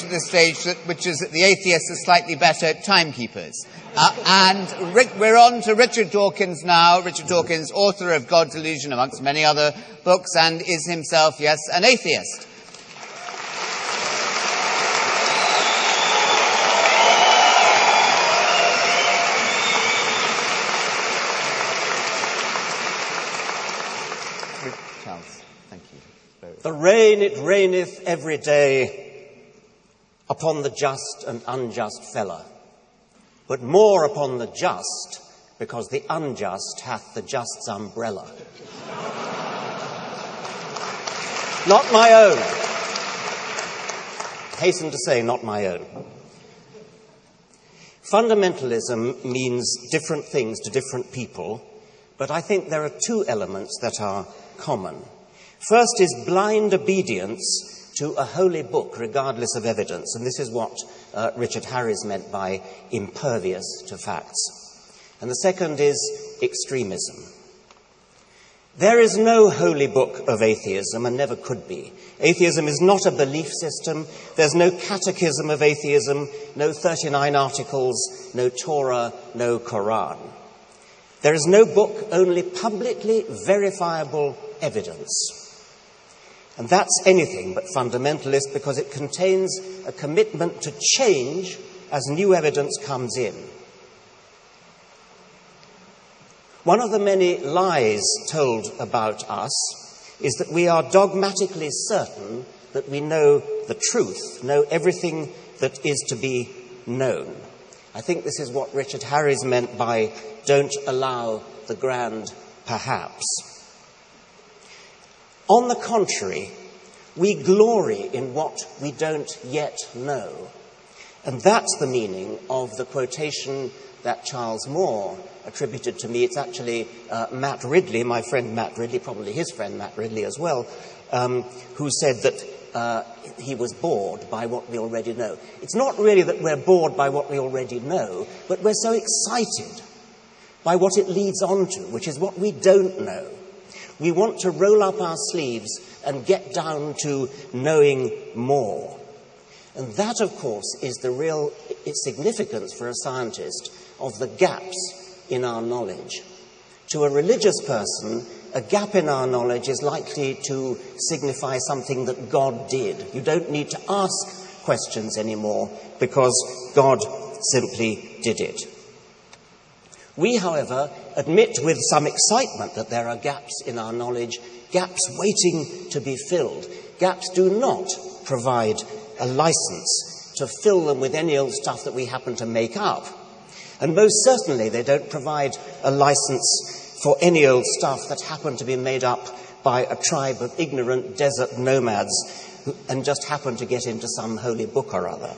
at this stage, which is that the atheists are slightly better timekeepers. We're on to Richard Dawkins now. Richard Dawkins, author of God's Illusion, amongst many other books, and is himself, yes, an atheist. Charles, thank you. The rain, it raineth every day upon the just and unjust fella, but more upon the just, because the unjust hath the just's umbrella. Not my own. Hasten to say, not my own. Fundamentalism means different things to different people, but I think there are two elements that are common. First is blind obedience to a holy book, regardless of evidence. And this is what Richard Harris meant by impervious to facts. And the second is extremism. There is no holy book of atheism, and never could be. Atheism is not a belief system. There's no catechism of atheism, no 39 articles, no Torah, no Quran. There is no book, only publicly verifiable evidence. And that's anything but fundamentalist, because it contains a commitment to change as new evidence comes in. One of the many lies told about us is that we are dogmatically certain that we know the truth, know everything that is to be known. I think this is what Richard Harris meant by don't allow the grand perhaps. On the contrary, we glory in what we don't yet know. And that's the meaning of the quotation that Charles Moore attributed to me. It's actually Matt Ridley, my friend Matt Ridley, probably his friend Matt Ridley as well, who said that he was bored by what we already know. It's not really that we're bored by what we already know, but we're so excited by what it leads on to, which is what we don't know. We want to roll up our sleeves and get down to knowing more. And that, of course, is the real significance for a scientist of the gaps in our knowledge. To a religious person, a gap in our knowledge is likely to signify something that God did. You don't need to ask questions anymore because God simply did it. We, however, admit with some excitement that there are gaps in our knowledge, gaps waiting to be filled. Gaps do not provide a license to fill them with any old stuff that we happen to make up. And most certainly they don't provide a license for any old stuff that happened to be made up by a tribe of ignorant desert nomads and just happened to get into some holy book or other.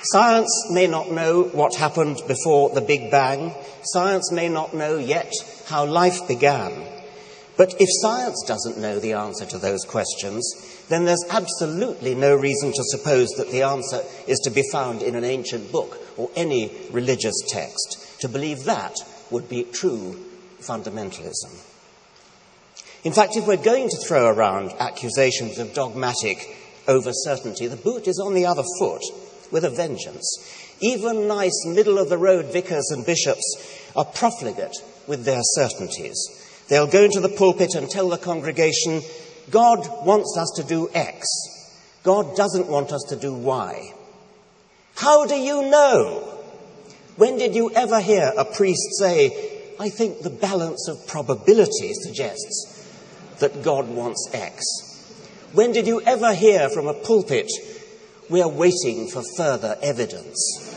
Science may not know what happened before the Big Bang. Science may not know yet how life began. But if science doesn't know the answer to those questions, then there's absolutely no reason to suppose that the answer is to be found in an ancient book or any religious text. To believe that would be true fundamentalism. In fact, if we're going to throw around accusations of dogmatic over-certainty, the boot is on the other foot with a vengeance. Even nice middle-of-the-road vicars and bishops are profligate with their certainties. They'll go into the pulpit and tell the congregation, God wants us to do X. God doesn't want us to do Y. How do you know? When did you ever hear a priest say, I think the balance of probability suggests that God wants X? When did you ever hear from a pulpit, we are waiting for further evidence?